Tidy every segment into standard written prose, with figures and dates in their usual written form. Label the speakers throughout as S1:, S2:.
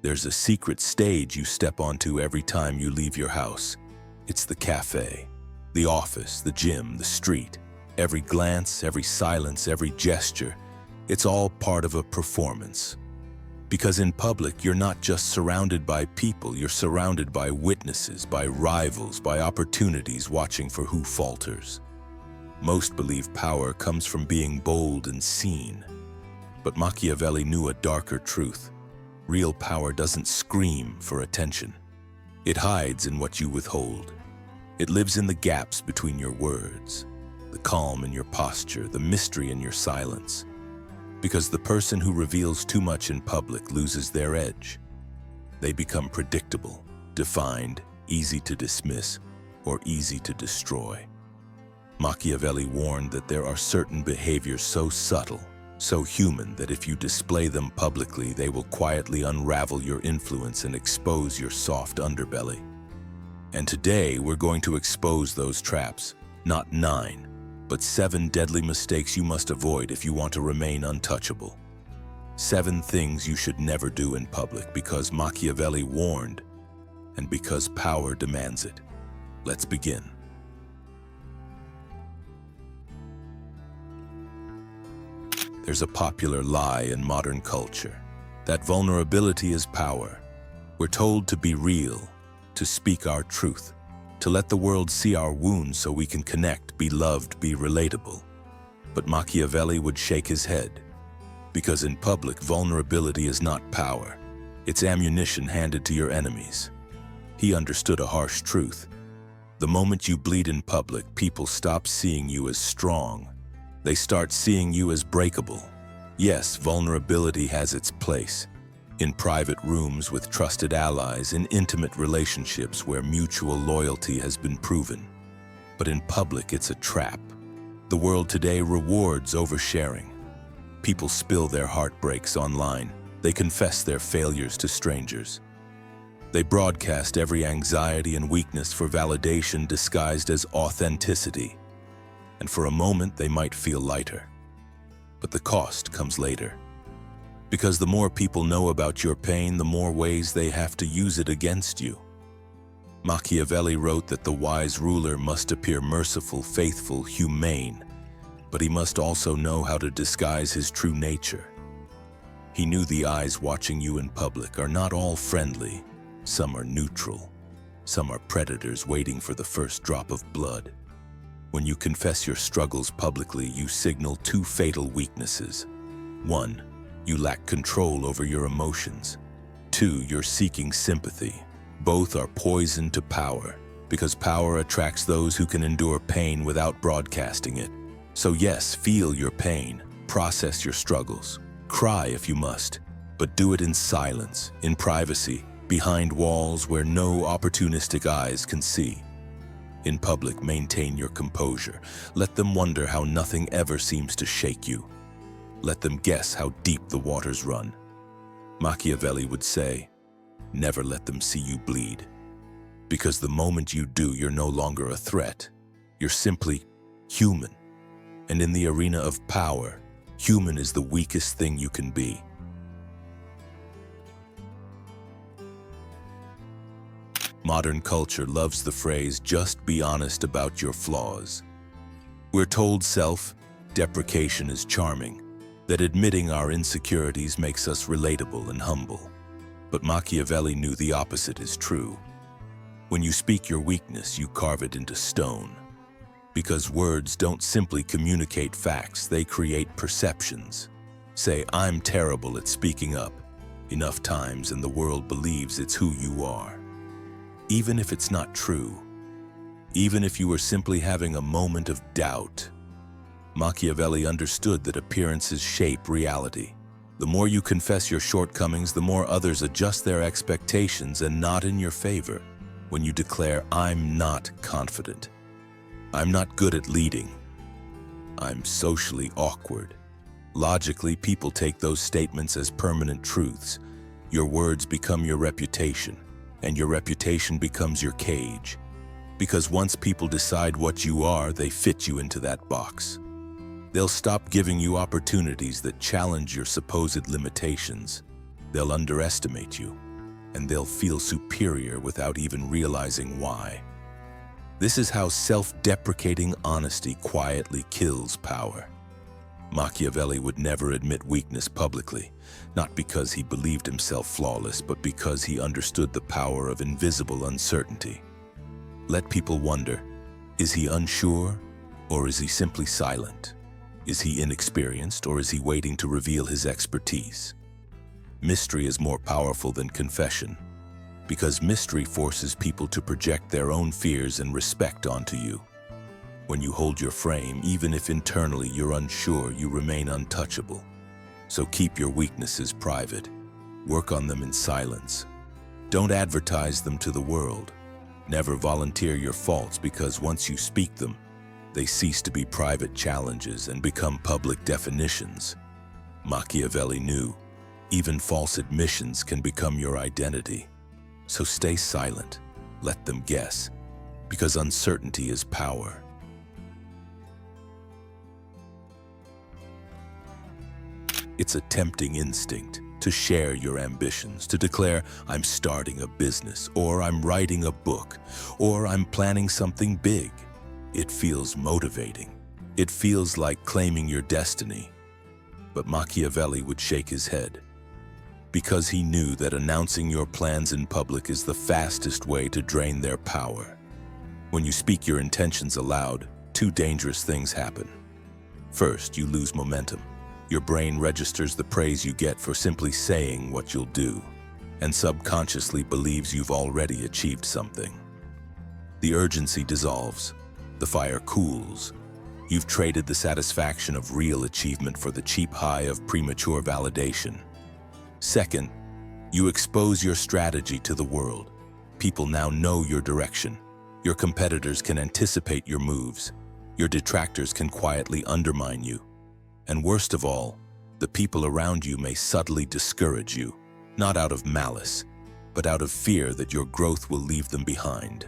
S1: There's a secret stage you step onto every time you leave your house. It's the cafe, the office, the gym, the street. Every glance, every silence, every gesture, it's all part of a performance. Because in public, you're not just surrounded by people, you're surrounded by witnesses, by rivals, by opportunities watching for who falters. Most believe power comes from being bold and seen. But Machiavelli knew a darker truth. Real power doesn't scream for attention. It hides in what you withhold. It lives in the gaps between your words, the calm in your posture, the mystery in your silence. Because the person who reveals too much in public loses their edge. They become predictable, defined, easy to dismiss, or easy to destroy. Machiavelli warned that there are certain behaviors so subtle, so human, that if you display them publicly, they will quietly unravel your influence and expose your soft underbelly. And today, we're going to expose those traps, not 9, but 7 deadly mistakes you must avoid if you want to remain untouchable. 7 things you should never do in public because Machiavelli warned, and because power demands it. Let's begin. There's a popular lie in modern culture that vulnerability is power. We're told to be real, to speak our truth, to let the world see our wounds so we can connect, be loved, be relatable. But Machiavelli would shake his head, because in public, vulnerability is not power. It's ammunition handed to your enemies. He understood a harsh truth. The moment you bleed in public, people stop seeing you as strong. They start seeing you as breakable. Yes, vulnerability has its place. In private rooms with trusted allies, in intimate relationships where mutual loyalty has been proven. But in public, it's a trap. The world today rewards oversharing. People spill their heartbreaks online. They confess their failures to strangers. They broadcast every anxiety and weakness for validation disguised as authenticity. And for a moment, they might feel lighter. But the cost comes later. Because the more people know about your pain, the more ways they have to use it against you. Machiavelli wrote that the wise ruler must appear merciful, faithful, humane, but he must also know how to disguise his true nature. He knew the eyes watching you in public are not all friendly. Some are neutral. Some are predators waiting for the first drop of blood. When you confess your struggles publicly, you signal 2 fatal weaknesses. 1, you lack control over your emotions. 2, you're seeking sympathy. Both are poison to power, because power attracts those who can endure pain without broadcasting it. So yes, feel your pain, process your struggles, cry if you must, but do it in silence, in privacy, behind walls where no opportunistic eyes can see. In public, maintain your composure. Let them wonder how nothing ever seems to shake you. Let them guess how deep the waters run. Machiavelli would say, never let them see you bleed. Because the moment you do, you're no longer a threat. You're simply human. And in the arena of power, human is the weakest thing you can be. Modern culture loves the phrase, just be honest about your flaws. We're told self-deprecation is charming, that admitting our insecurities makes us relatable and humble. But Machiavelli knew the opposite is true. When you speak your weakness, you carve it into stone. Because words don't simply communicate facts, they create perceptions. Say, I'm terrible at speaking up. Enough times and the world believes it's who you are. Even if it's not true, even if you were simply having a moment of doubt. Machiavelli understood that appearances shape reality. The more you confess your shortcomings, the more others adjust their expectations and not in your favor. When you declare, I'm not confident, I'm not good at leading, I'm socially awkward. Logically, people take those statements as permanent truths. Your words become your reputation. And your reputation becomes your cage. Because once people decide what you are, they fit you into that box. They'll stop giving you opportunities that challenge your supposed limitations. They'll underestimate you. and they'll feel superior without even realizing why. This is how self-deprecating honesty quietly kills power. Machiavelli would never admit weakness publicly, not because he believed himself flawless, but because he understood the power of invisible uncertainty. Let people wonder, is he unsure, or is he simply silent? Is he inexperienced, or is he waiting to reveal his expertise? Mystery is more powerful than confession, because mystery forces people to project their own fears and respect onto you. When you hold your frame, even if internally you're unsure, you remain untouchable. So keep your weaknesses private. Work on them in silence. Don't advertise them to the world. Never volunteer your faults, because once you speak them, they cease to be private challenges and become public definitions. Machiavelli knew, even false admissions can become your identity. So stay silent, let them guess, because uncertainty is power. It's a tempting instinct to share your ambitions, to declare, I'm starting a business, or I'm writing a book, or I'm planning something big. It feels motivating. It feels like claiming your destiny. But Machiavelli would shake his head, because he knew that announcing your plans in public is the fastest way to drain their power. When you speak your intentions aloud, two dangerous things happen. First, you lose momentum. Your brain registers the praise you get for simply saying what you'll do, and subconsciously believes you've already achieved something. The urgency dissolves. The fire cools. You've traded the satisfaction of real achievement for the cheap high of premature validation. Second, you expose your strategy to the world. People now know your direction. Your competitors can anticipate your moves. Your detractors can quietly undermine you. And worst of all, the people around you may subtly discourage you, not out of malice, but out of fear that your growth will leave them behind.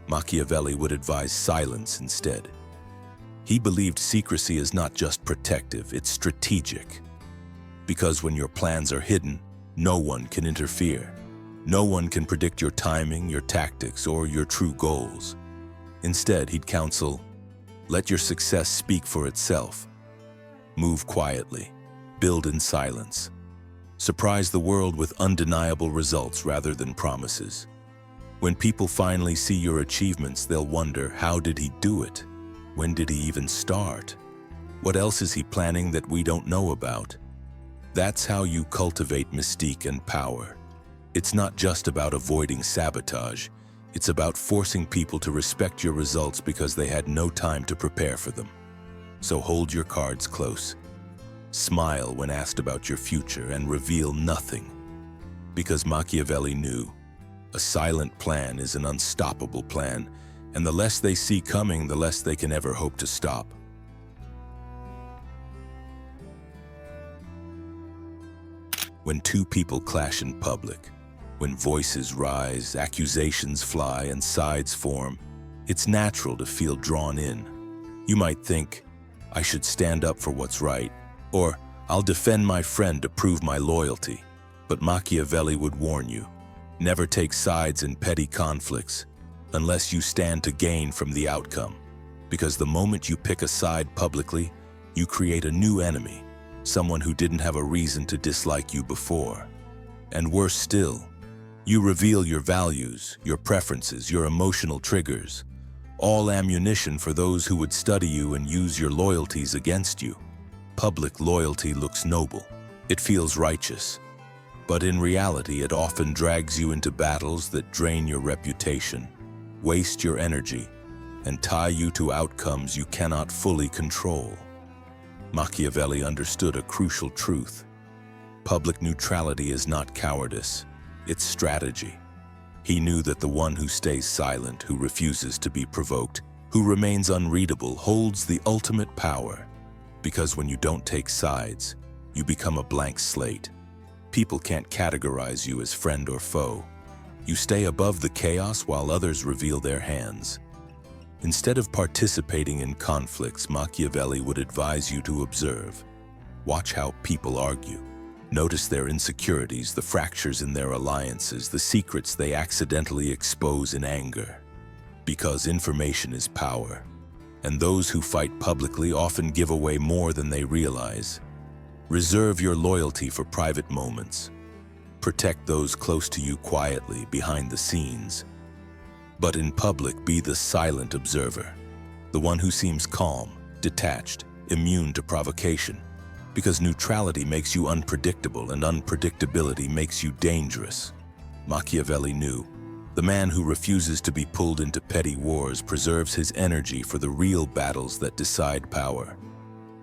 S1: Machiavelli would advise silence instead. He believed secrecy is not just protective, it's strategic. Because when your plans are hidden, no one can interfere. No one can predict your timing, your tactics, or your true goals. Instead, he'd counsel, let your success speak for itself. Move quietly, build in silence. Surprise the world with undeniable results rather than promises. When people finally see your achievements, they'll wonder, how did he do it? When did he even start? What else is he planning that we don't know about? That's how you cultivate mystique and power. It's not just about avoiding sabotage. It's about forcing people to respect your results because they had no time to prepare for them. So hold your cards close. Smile when asked about your future and reveal nothing. Because Machiavelli knew, a silent plan is an unstoppable plan, and the less they see coming, the less they can ever hope to stop. When two people clash in public, when voices rise, accusations fly, and sides form, it's natural to feel drawn in. You might think, I should stand up for what's right, or I'll defend my friend to prove my loyalty. But Machiavelli would warn you, never take sides in petty conflicts unless you stand to gain from the outcome. Because the moment you pick a side publicly, you create a new enemy, someone who didn't have a reason to dislike you before. And worse still, you reveal your values, your preferences, your emotional triggers, all ammunition for those who would study you and use your loyalties against you. Public loyalty looks noble. It feels righteous. But in reality, it often drags you into battles that drain your reputation, waste your energy, and tie you to outcomes you cannot fully control. Machiavelli understood a crucial truth. Public neutrality is not cowardice, it's strategy. He knew that the one who stays silent, who refuses to be provoked, who remains unreadable, holds the ultimate power. Because when you don't take sides, you become a blank slate. People can't categorize you as friend or foe. You stay above the chaos while others reveal their hands. Instead of participating in conflicts, Machiavelli would advise you to observe. Watch how people argue. Notice their insecurities, the fractures in their alliances, the secrets they accidentally expose in anger. Because information is power, and those who fight publicly often give away more than they realize. Reserve your loyalty for private moments. Protect those close to you quietly, behind the scenes. But in public, be the silent observer, the one who seems calm, detached, immune to provocation. Because neutrality makes you unpredictable, and unpredictability makes you dangerous. Machiavelli knew, the man who refuses to be pulled into petty wars preserves his energy for the real battles that decide power.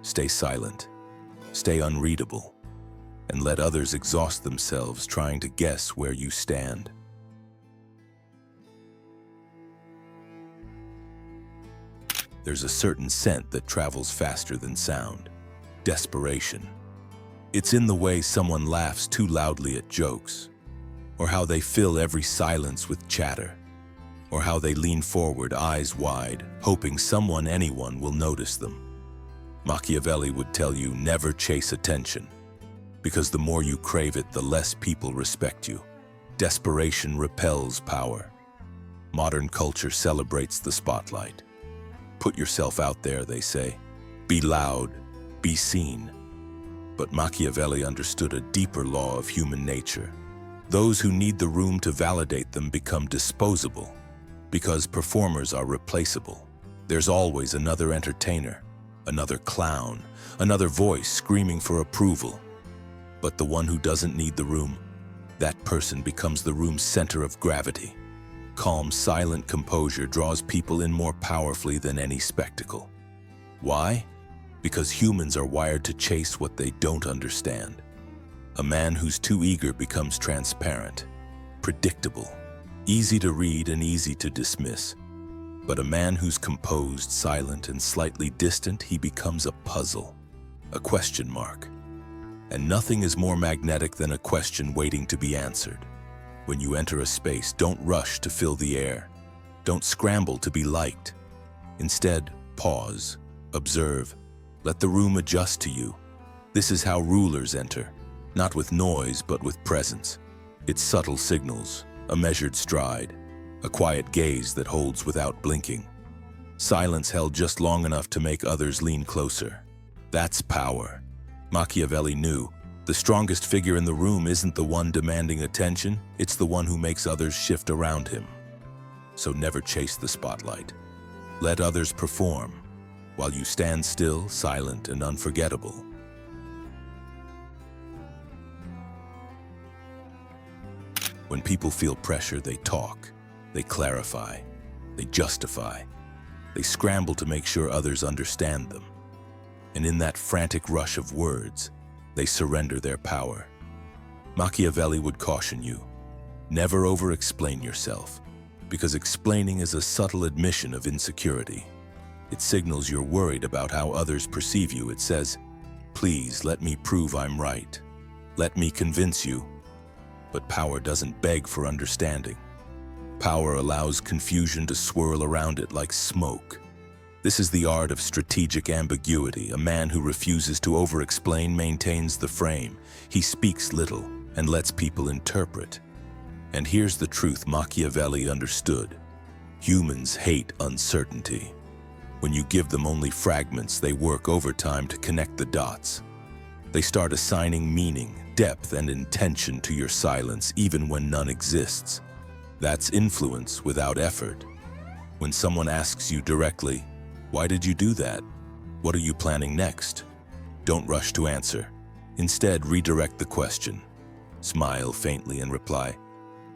S1: Stay silent, stay unreadable, and let others exhaust themselves trying to guess where you stand. There's a certain scent that travels faster than sound. Desperation. It's in the way someone laughs too loudly at jokes, or how they fill every silence with chatter, or how they lean forward, eyes wide, hoping anyone will notice them. Machiavelli would tell you, never chase attention, because the more you crave it, the less people respect you. Desperation repels power. Modern culture celebrates the spotlight. Put yourself out there, they say. Be loud, be seen. But Machiavelli understood a deeper law of human nature. Those who need the room to validate them become disposable, because performers are replaceable. There's always another entertainer, another clown, another voice screaming for approval. But the one who doesn't need the room, that person becomes the room's center of gravity. Calm, silent composure draws people in more powerfully than any spectacle. Why? Because humans are wired to chase what they don't understand. A man who's too eager becomes transparent, predictable, easy to read and easy to dismiss. But a man who's composed, silent, and slightly distant, he becomes a puzzle, a question mark. And nothing is more magnetic than a question waiting to be answered. When you enter a space, don't rush to fill the air. Don't scramble to be liked. Instead, pause, observe, let the room adjust to you. This is how rulers enter, not with noise but with presence. It's subtle signals, a measured stride, a quiet gaze that holds without blinking. Silence held just long enough to make others lean closer. That's power. Machiavelli knew the strongest figure in the room isn't the one demanding attention, it's the one who makes others shift around him. So never chase the spotlight. Let others perform, while you stand still, silent, and unforgettable. When people feel pressure, they talk, they clarify, they justify, they scramble to make sure others understand them. And in that frantic rush of words, they surrender their power. Machiavelli would caution you, never over-explain yourself, because explaining is a subtle admission of insecurity. It signals you're worried about how others perceive you. It says, please let me prove I'm right. Let me convince you. But power doesn't beg for understanding. Power allows confusion to swirl around it like smoke. This is the art of strategic ambiguity. A man who refuses to over-explain maintains the frame. He speaks little and lets people interpret. And here's the truth Machiavelli understood. Humans hate uncertainty. When you give them only fragments, they work overtime to connect the dots. They start assigning meaning, depth, and intention to your silence, even when none exists. That's influence without effort. When someone asks you directly, why did you do that? What are you planning next? Don't rush to answer. Instead, redirect the question. Smile faintly and reply,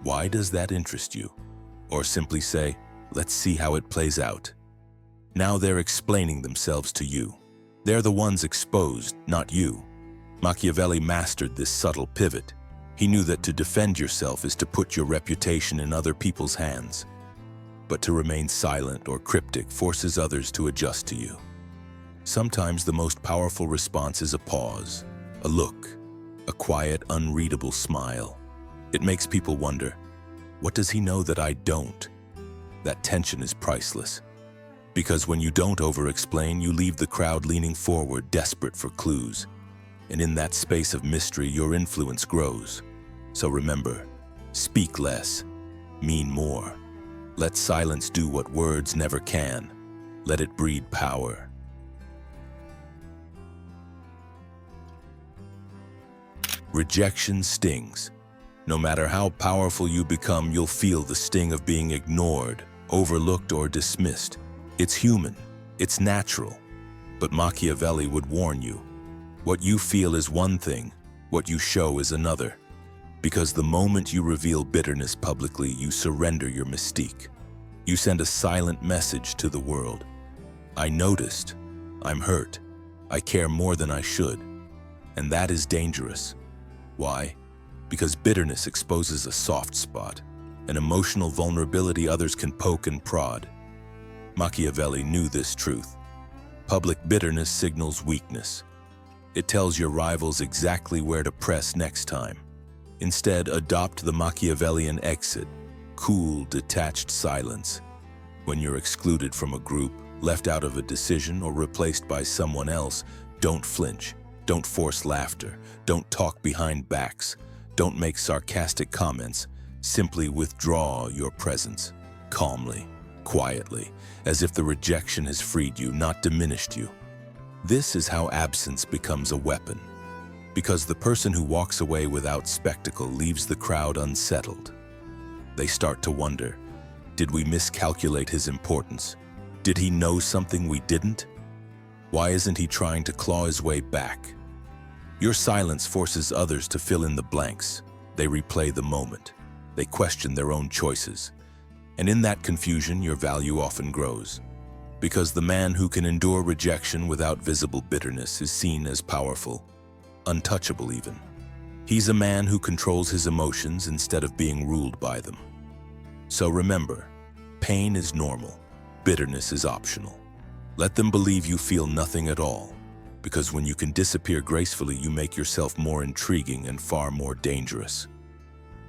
S1: why does that interest you? Or simply say, let's see how it plays out. Now they're explaining themselves to you. They're the ones exposed, not you. Machiavelli mastered this subtle pivot. He knew that to defend yourself is to put your reputation in other people's hands. But to remain silent or cryptic forces others to adjust to you. Sometimes the most powerful response is a pause, a look, a quiet, unreadable smile. It makes people wonder, what does he know that I don't? That tension is priceless. Because when you don't over-explain, you leave the crowd leaning forward, desperate for clues. And in that space of mystery, your influence grows. So remember, speak less, mean more. Let silence do what words never can. Let it breed power. Rejection stings. No matter how powerful you become, you'll feel the sting of being ignored, overlooked, or dismissed. It's human. It's natural. But Machiavelli would warn you. What you feel is one thing, what you show is another. Because the moment you reveal bitterness publicly, you surrender your mystique. You send a silent message to the world. I noticed. I'm hurt. I care more than I should. And that is dangerous. Why? Because bitterness exposes a soft spot, an emotional vulnerability others can poke and prod. Machiavelli knew this truth. Public bitterness signals weakness. It tells your rivals exactly where to press next time. Instead, adopt the Machiavellian exit, cool, detached silence. When you're excluded from a group, left out of a decision, or replaced by someone else, don't flinch. Don't force laughter. Don't talk behind backs. Don't make sarcastic comments. Simply withdraw your presence, calmly, quietly, as if the rejection has freed you, not diminished you. This is how absence becomes a weapon. Because the person who walks away without spectacle leaves the crowd unsettled. They start to wonder, did we miscalculate his importance? Did he know something we didn't? Why isn't he trying to claw his way back? Your silence forces others to fill in the blanks. They replay the moment. They question their own choices. And in that confusion, your value often grows. Because the man who can endure rejection without visible bitterness is seen as powerful, untouchable even. He's a man who controls his emotions instead of being ruled by them. So remember, pain is normal, bitterness is optional. Let them believe you feel nothing at all, because when you can disappear gracefully, you make yourself more intriguing and far more dangerous.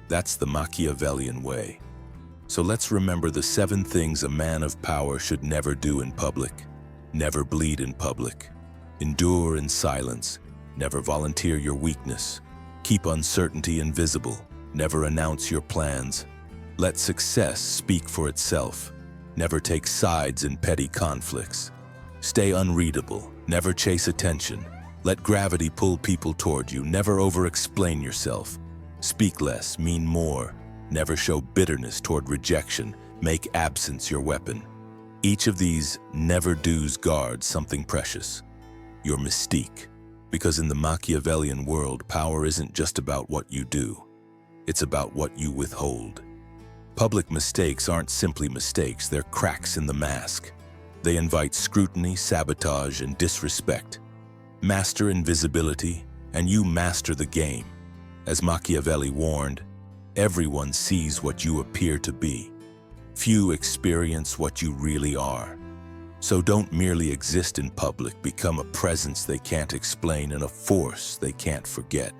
S1: That's the Machiavellian way. So let's remember the 7 things a man of power should never do in public. Never bleed in public. Endure in silence. Never volunteer your weakness. Keep uncertainty invisible. Never announce your plans. Let success speak for itself. Never take sides in petty conflicts. Stay unreadable. Never chase attention. Let gravity pull people toward you. Never over-explain yourself. Speak less, mean more. Never show bitterness toward rejection. Make absence your weapon. Each of these never-dos guards something precious. Your mystique. Because in the Machiavellian world, power isn't just about what you do. It's about what you withhold. Public mistakes aren't simply mistakes, they're cracks in the mask. They invite scrutiny, sabotage, and disrespect. Master invisibility, and you master the game. As Machiavelli warned, everyone sees what you appear to be. Few experience what you really are. So don't merely exist in public, become a presence they can't explain and a force they can't forget.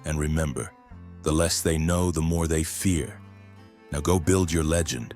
S1: And remember, the less they know, the more they fear. Now go build your legend.